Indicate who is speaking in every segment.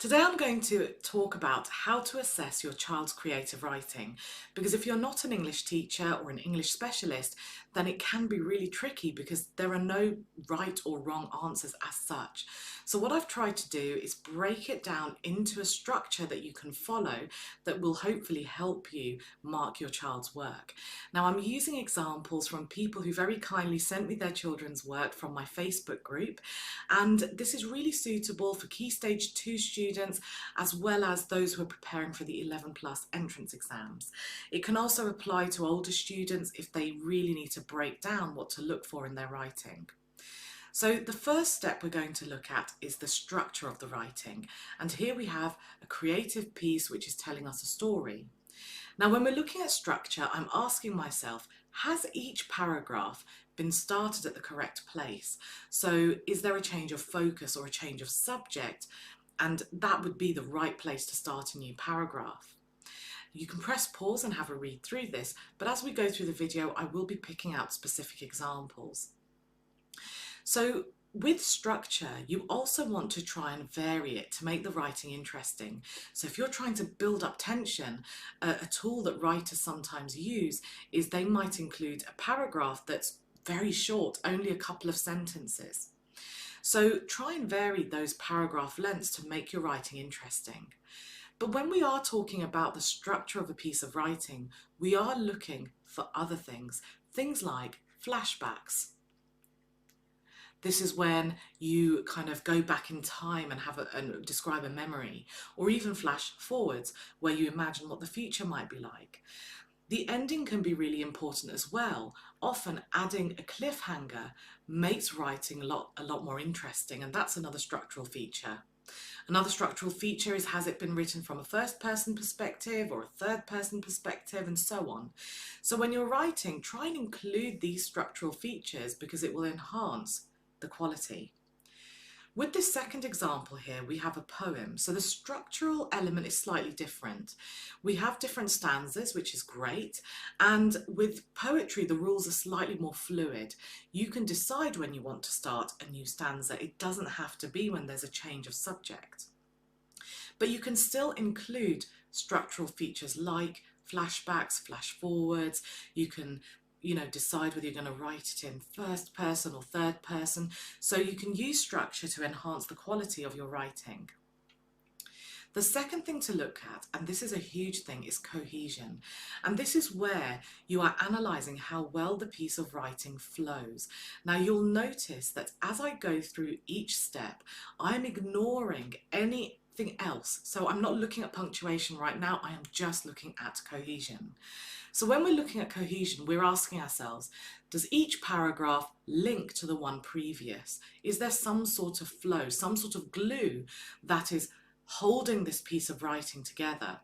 Speaker 1: Today I'm going to talk about how to assess your child's creative writing, because if you're not an English teacher or an English specialist, then it can be really tricky because there are no right or wrong answers as such. So what I've tried to do is break it down into a structure that you can follow that will hopefully help you mark your child's work. Now I'm using examples from people who very kindly sent me their children's work from my Facebook group, and this is really suitable for Key Stage 2 students as well as those who are preparing for the 11 plus entrance exams. It can also apply to older students if they really need to break down what to look for in their writing. So the first step we're going to look at is the structure of the writing, and here we have a creative piece which is telling us a story. Now when we're looking at structure, I'm asking myself, has each paragraph been started at the correct place? So is there a change of focus or a change of subject? And that would be the right place to start a new paragraph. You can press pause and have a read through this, but as we go through the video, I will be picking out specific examples. So with structure, you also want to try and vary it to make the writing interesting. So if you're trying to build up tension, a tool that writers sometimes use is they might include a paragraph that's very short, only a couple of sentences. So try and vary those paragraph lengths to make your writing interesting. But when we are talking about the structure of a piece of writing, we are looking for other things like flashbacks. This is when you kind of go back in time and describe a memory, or even flash forwards where you imagine what the future might be like. The ending can be really important as well. Often adding a cliffhanger makes writing a lot more interesting, and that's another structural feature. Another structural feature is, has it been written from a first person perspective or a third person perspective, and so on. So when you're writing, try and include these structural features because it will enhance the quality. With this second example here, we have a poem. So the structural element is slightly different. We have different stanzas, which is great. And with poetry, the rules are slightly more fluid. You can decide when you want to start a new stanza. It doesn't have to be when there's a change of subject. But you can still include structural features like flashbacks, flash forwards. You can decide whether you're going to write it in first person or third person. So you can use structure to enhance the quality of your writing. The second thing to look at, and this is a huge thing, is cohesion. And this is where you are analysing how well the piece of writing flows. Now you'll notice that as I go through each step, I'm ignoring anything else. So I'm not looking at punctuation right now, I am just looking at cohesion. So when we're looking at cohesion, we're asking ourselves, does each paragraph link to the one previous? Is there some sort of flow, some sort of glue that is holding this piece of writing together?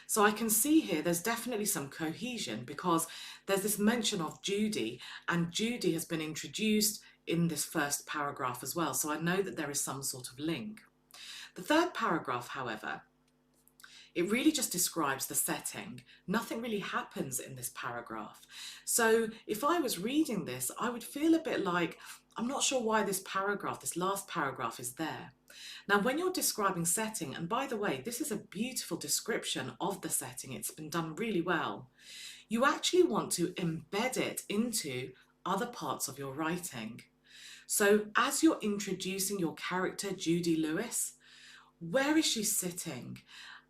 Speaker 1: So I can see here there's definitely some cohesion because there's this mention of Judy, and Judy has been introduced in this first paragraph as well. So I know that there is some sort of link. The third paragraph, however, it really just describes the setting. Nothing really happens in this paragraph. So if I was reading this, I would feel a bit like, I'm not sure why this paragraph, this last paragraph, is there. Now, when you're describing setting, and by the way, this is a beautiful description of the setting, it's been done really well, you actually want to embed it into other parts of your writing. So as you're introducing your character, Judy Lewis, where is she sitting?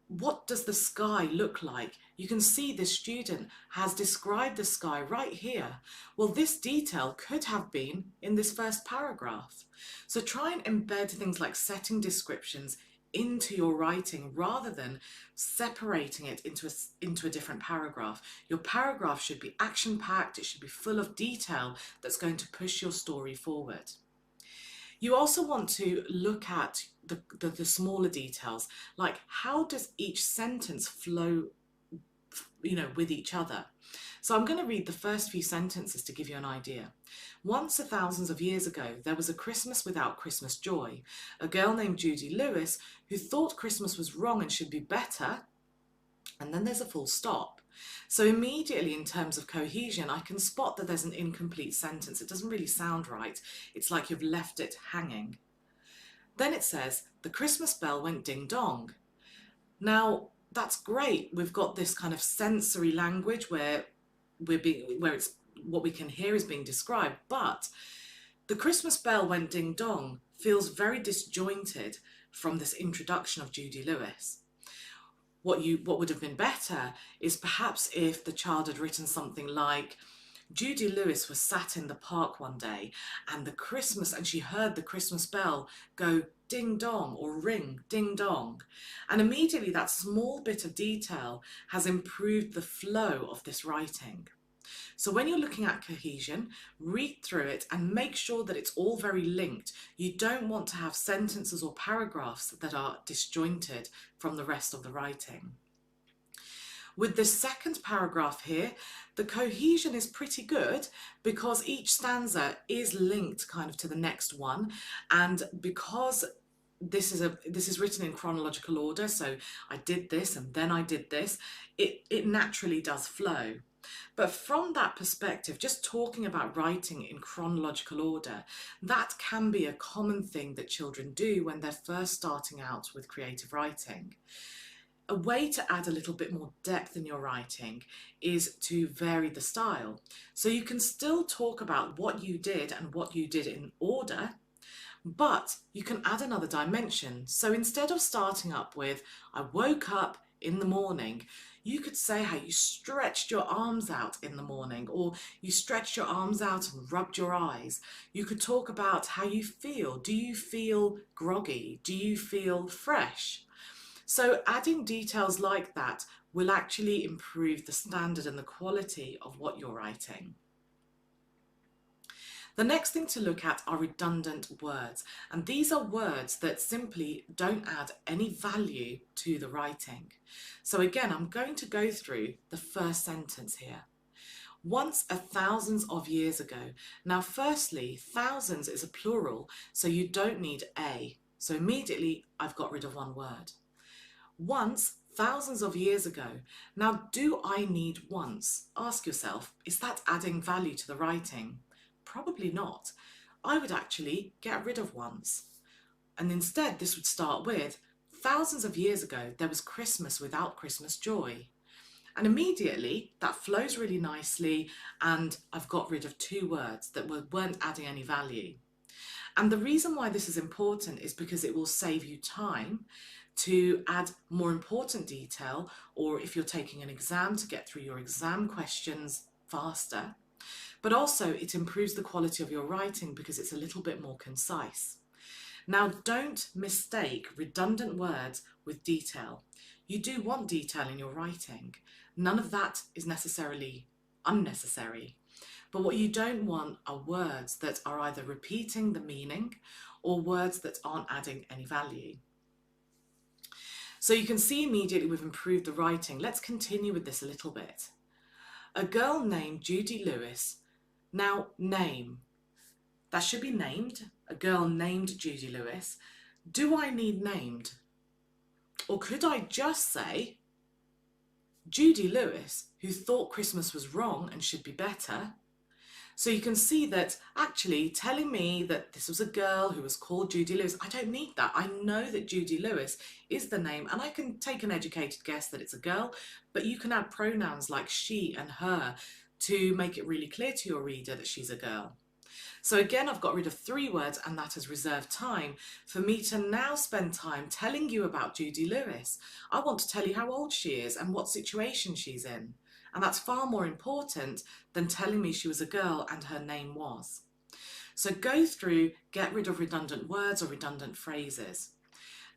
Speaker 1: What does the sky look like? You can see this student has described the sky right here. Well, this detail could have been in this first paragraph. So try and embed things like setting descriptions into your writing rather than separating it into a different paragraph. Your paragraph should be action-packed, it should be full of detail that's going to push your story forward. You also want to look at the smaller details, like how does each sentence flow, with each other. So I'm going to read the first few sentences to give you an idea. Once, thousands of years ago, there was a Christmas without Christmas joy. A girl named Judy Lewis who thought Christmas was wrong and should be better. And then there's a full stop. So immediately in terms of cohesion, I can spot that there's an incomplete sentence. It doesn't really sound right. It's like you've left it hanging. Then it says, the Christmas bell went ding dong. Now, that's great. We've got this kind of sensory language where it's what we can hear is being described, but the Christmas bell went ding dong feels very disjointed from this introduction of Judy Lewis. What would have been better is perhaps if the child had written something like, Judy Lewis was sat in the park one day and she heard the Christmas bell go ding dong or ring ding dong. And immediately that small bit of detail has improved the flow of this writing. So when you're looking at cohesion, read through it and make sure that it's all very linked. You don't want to have sentences or paragraphs that are disjointed from the rest of the writing. With the second paragraph here, the cohesion is pretty good because each stanza is linked kind of to the next one, and because this is written in chronological order, so I did this and then I did this, it naturally does flow. But from that perspective, just talking about writing in chronological order, that can be a common thing that children do when they're first starting out with creative writing. A way to add a little bit more depth in your writing is to vary the style. So you can still talk about what you did and what you did in order, but you can add another dimension. So instead of starting up with, I woke up in the morning, you could say how you stretched your arms out in the morning, or you stretched your arms out and rubbed your eyes. You could talk about how you feel. Do you feel groggy? Do you feel fresh? So adding details like that will actually improve the standard and the quality of what you're writing. The next thing to look at are redundant words, and these are words that simply don't add any value to the writing. So again, I'm going to go through the first sentence here. Once thousands of years ago. Now firstly, thousands is a plural, so you don't need a. So immediately I've got rid of one word. Once, thousands of years ago. Now, do I need once? Ask yourself, is that adding value to the writing? Probably not. I would actually get rid of once. And instead, this would start with, thousands of years ago, there was Christmas without Christmas joy. And immediately, that flows really nicely, and I've got rid of two words that weren't adding any value. And the reason why this is important is because it will save you time to add more important detail, or if you're taking an exam, to get through your exam questions faster. But also it improves the quality of your writing because it's a little bit more concise. Now, don't mistake redundant words with detail. You do want detail in your writing. None of that is necessarily unnecessary. But what you don't want are words that are either repeating the meaning or words that aren't adding any value. So you can see immediately we've improved the writing. Let's continue with this a little bit. A girl named Judy Lewis. Now, name. That should be named. A girl named Judy Lewis. Do I need named? Or could I just say Judy Lewis, who thought Christmas was wrong and should be better? So you can see that actually telling me that this was a girl who was called Judy Lewis, I don't need that. I know that Judy Lewis is the name, and I can take an educated guess that it's a girl, but you can add pronouns like she and her to make it really clear to your reader that she's a girl. So again, I've got rid of three words, and that has reserved time for me to now spend time telling you about Judy Lewis. I want to tell you how old she is and what situation she's in. And that's far more important than telling me she was a girl and her name was. So go through, get rid of redundant words or redundant phrases.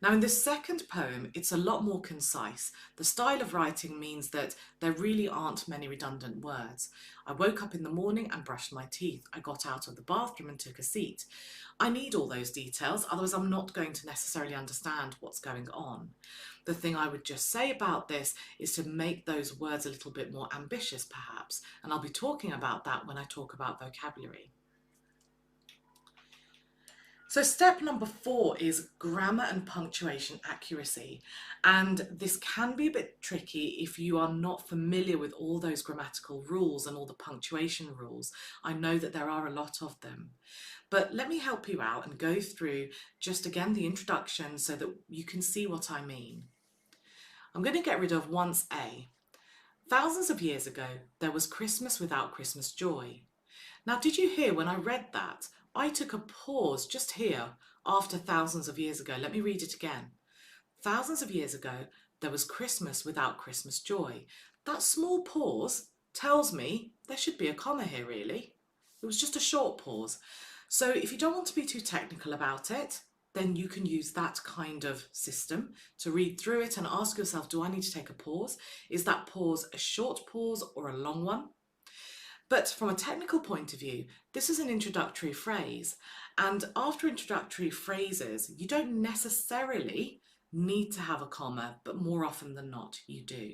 Speaker 1: Now in this second poem, it's a lot more concise. The style of writing means that there really aren't many redundant words. I woke up in the morning and brushed my teeth. I got out of the bathroom and took a seat. I need all those details, otherwise I'm not going to necessarily understand what's going on. The thing I would just say about this is to make those words a little bit more ambitious perhaps, and I'll be talking about that when I talk about vocabulary. So step number 4 is grammar and punctuation accuracy. And this can be a bit tricky if you are not familiar with all those grammatical rules and all the punctuation rules. I know that there are a lot of them. But let me help you out and go through just again the introduction so that you can see what I mean. I'm going to get rid of once A. Thousands of years ago, there was Christmas without Christmas joy. Now, did you hear when I read that? I took a pause just here after thousands of years ago. Let me read it again. Thousands of years ago, there was Christmas without Christmas joy. That small pause tells me there should be a comma here, really. It was just a short pause. So if you don't want to be too technical about it, then you can use that kind of system to read through it and ask yourself, do I need to take a pause? Is that pause a short pause or a long one? But from a technical point of view, this is an introductory phrase. And after introductory phrases, you don't necessarily need to have a comma, but more often than not, you do.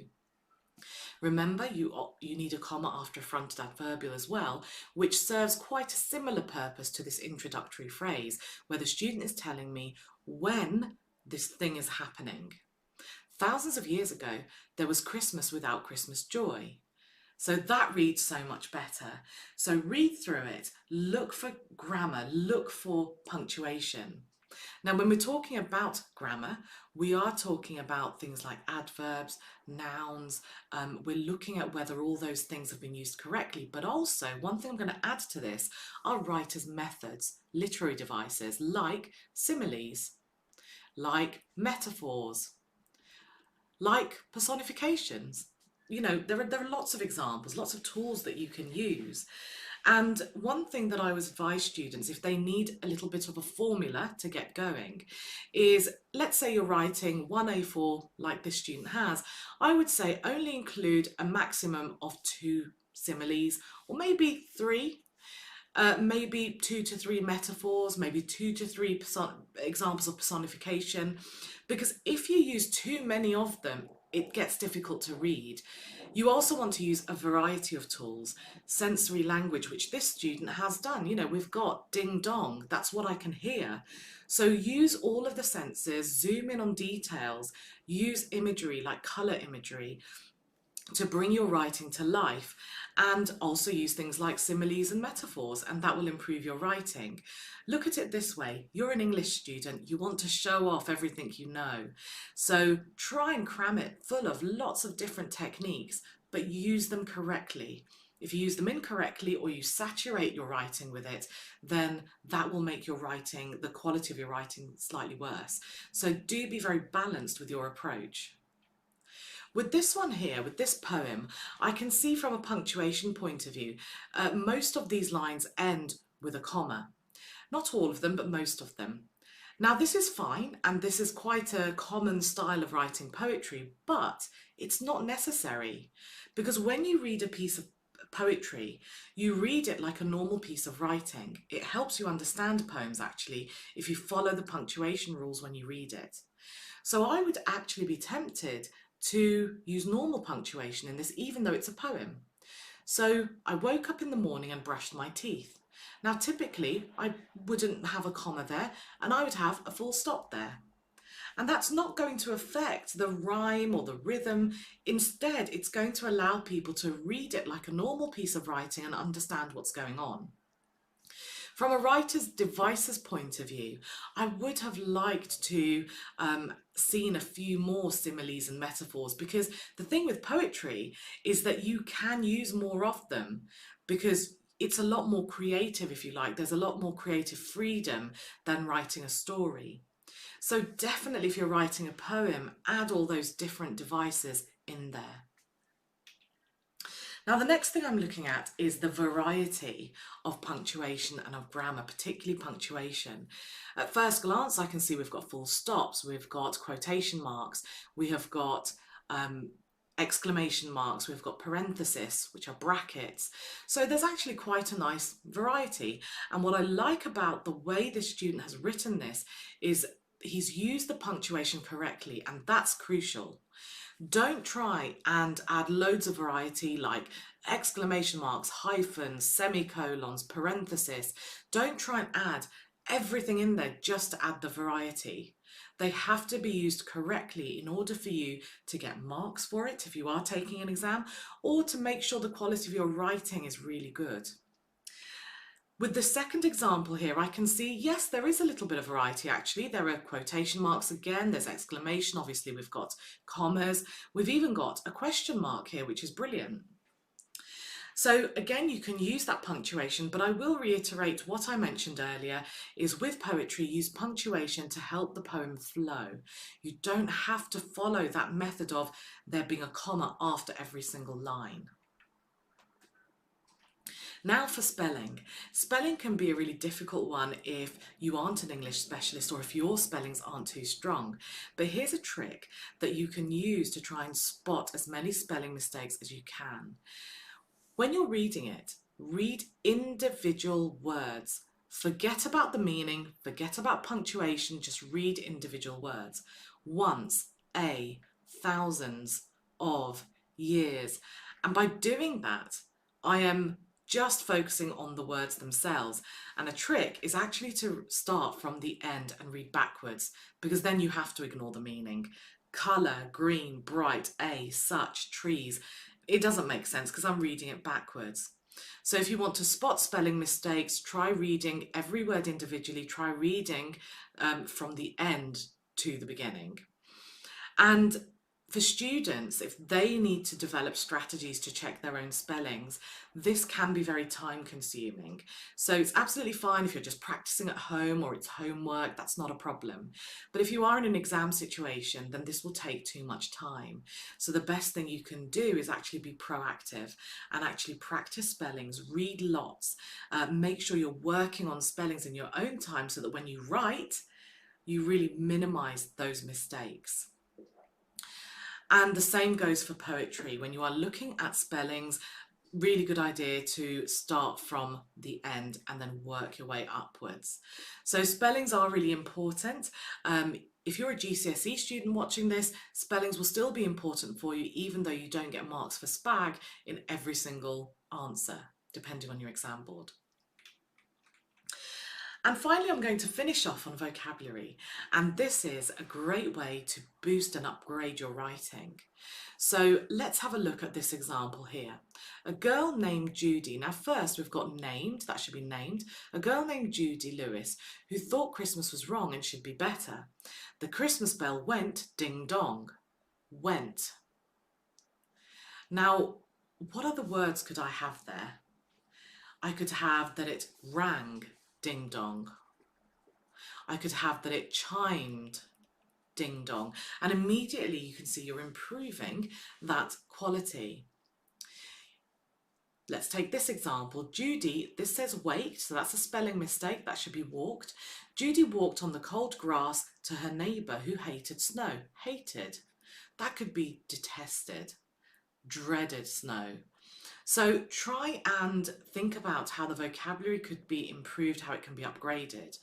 Speaker 1: Remember, you need a comma after a fronted adverbial as well, which serves quite a similar purpose to this introductory phrase, where the student is telling me when this thing is happening. Thousands of years ago, there was Christmas without Christmas joy. So that reads so much better. So read through it, look for grammar, look for punctuation. Now, when we're talking about grammar, we are talking about things like adverbs, nouns. We're looking at whether all those things have been used correctly. But also, one thing I'm going to add to this are writers' methods, literary devices like similes, like metaphors, like personifications. You know, there are lots of examples, lots of tools that you can use. And one thing that I always advise students, if they need a little bit of a formula to get going, is let's say you're writing one A4 like this student has, I would say only include a maximum of 2 similes or maybe 3. Maybe 2 to 3 metaphors, maybe 2 to 3 examples of personification, because if you use too many of them, it gets difficult to read. You also want to use a variety of tools, sensory language, which this student has done. You know, we've got ding dong, that's what I can hear. So use all of the senses, zoom in on details, use imagery like colour imagery to bring your writing to life, and also use things like similes and metaphors, and that will improve your writing. Look at it this way, you're an English student, you want to show off everything you know, so try and cram it full of lots of different techniques, but use them correctly. If you use them incorrectly or you saturate your writing with it, then that will make your writing, the quality of your writing, slightly worse. So do be very balanced with your approach. With this one here, with this poem, I can see from a punctuation point of view, most of these lines end with a comma. Not all of them, but most of them. Now this is fine, and this is quite a common style of writing poetry, but it's not necessary, because when you read a piece of poetry, you read it like a normal piece of writing. It helps you understand poems, actually, if you follow the punctuation rules when you read it. So I would actually be tempted to use normal punctuation in this, even though it's a poem. So I woke up in the morning and brushed my teeth. Now typically I wouldn't have a comma there, and I would have a full stop there. And that's not going to affect the rhyme or the rhythm. Instead, it's going to allow people to read it like a normal piece of writing and understand what's going on. From a writer's devices point of view, I would have liked to seen a few more similes and metaphors, because the thing with poetry is that you can use more of them because it's a lot more creative, if you like. There's a lot more creative freedom than writing a story. So definitely, if you're writing a poem, add all those different devices in there. Now, the next thing I'm looking at is the variety of punctuation and of grammar, particularly punctuation. At first glance, I can see we've got full stops, we've got quotation marks, we have got exclamation marks, we've got parenthesis, which are brackets. So there's actually quite a nice variety. And what I like about the way this student has written this is he's used the punctuation correctly, and that's crucial. Don't try and add loads of variety like exclamation marks, hyphens, semicolons, parenthesis. Don't try and add everything in there just to add the variety. They have to be used correctly in order for you to get marks for it if you are taking an exam, or to make sure the quality of your writing is really good. With the second example here, I can see, yes, there is a little bit of variety actually. There are quotation marks again, there's exclamation, obviously we've got commas, we've even got a question mark here, which is brilliant. So again, you can use that punctuation, but I will reiterate what I mentioned earlier is with poetry, use punctuation to help the poem flow. You don't have to follow that method of there being a comma after every single line. Now for spelling. Spelling can be a really difficult one if you aren't an English specialist or if your spellings aren't too strong. But here's a trick that you can use to try and spot as many spelling mistakes as you can. When you're reading it, read individual words. Forget about the meaning, forget about punctuation, just read individual words. Once, a, thousands, of, years. And by doing that, I am just focusing on the words themselves. And a trick is actually to start from the end and read backwards, because then you have to ignore the meaning. Colour, green, bright, a, such, trees. It doesn't make sense because I'm reading it backwards. So if you want to spot spelling mistakes, try reading every word individually, try reading from the end to the beginning. And for students, if they need to develop strategies to check their own spellings, this can be very time consuming. So it's absolutely fine if you're just practicing at home or it's homework, that's not a problem. But if you are in an exam situation, then this will take too much time. So the best thing you can do is actually be proactive and actually practice spellings, read lots, make sure you're working on spellings in your own time so that when you write, you really minimize those mistakes. And the same goes for poetry. When you are looking at spellings, really good idea to start from the end and then work your way upwards. So spellings are really important. If you're a GCSE student watching this, spellings will still be important for you, even though you don't get marks for SPAG in every single answer, depending on your exam board. And finally, I'm going to finish off on vocabulary, and this is a great way to boost and upgrade your writing. So let's have a look at this example here. A girl named Judy. Now first we've got named, that should be named. A girl named Judy Lewis who thought Christmas was wrong and should be better. The Christmas bell went ding dong. Went. Now, what other words could I have there? I could have that it rang ding dong. I could have that it chimed ding dong. And immediately you can see you're improving that quality. Let's take this example. Judy, this says waked, so that's a spelling mistake, that should be walked. Judy walked on the cold grass to her neighbour who hated snow. Hated. That could be detested, dreaded snow. So try and think about how the vocabulary could be improved, how it can be upgraded.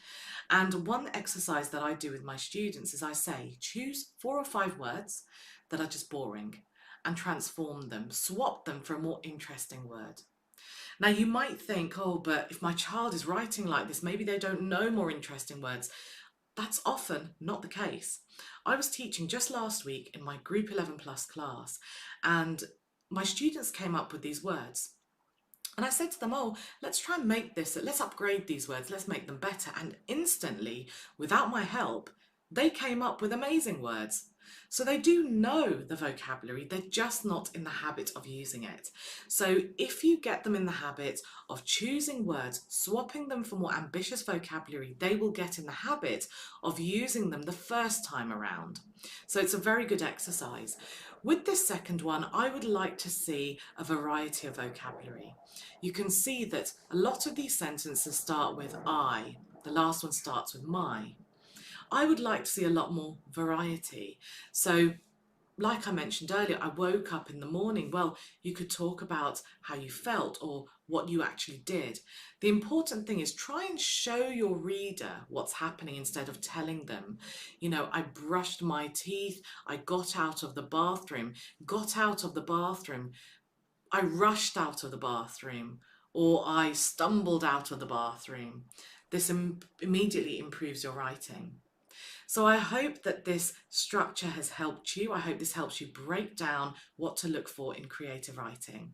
Speaker 1: And one exercise that I do with my students is I say, choose 4 or 5 words that are just boring and transform them, swap them for a more interesting word. Now you might think, oh, but if my child is writing like this, maybe they don't know more interesting words. That's often not the case. I was teaching just last week in my Group 11 Plus class, and my students came up with these words. And I said to them, oh, let's try and make this, let's upgrade these words, let's make them better. And instantly, without my help, they came up with amazing words. So they do know the vocabulary, they're just not in the habit of using it. So if you get them in the habit of choosing words, swapping them for more ambitious vocabulary, they will get in the habit of using them the first time around. So it's a very good exercise. With this second one, I would like to see a variety of vocabulary. You can see that a lot of these sentences start with I. The last one starts with my. I would like to see a lot more variety. So like I mentioned earlier, I woke up in the morning. Well, you could talk about how you felt or what you actually did. The important thing is try and show your reader what's happening instead of telling them. You know, I brushed my teeth, I got out of the bathroom, got out of the bathroom, I rushed out of the bathroom, or I stumbled out of the bathroom. This immediately improves your writing. So I hope that this structure has helped you. I hope this helps you break down what to look for in creative writing.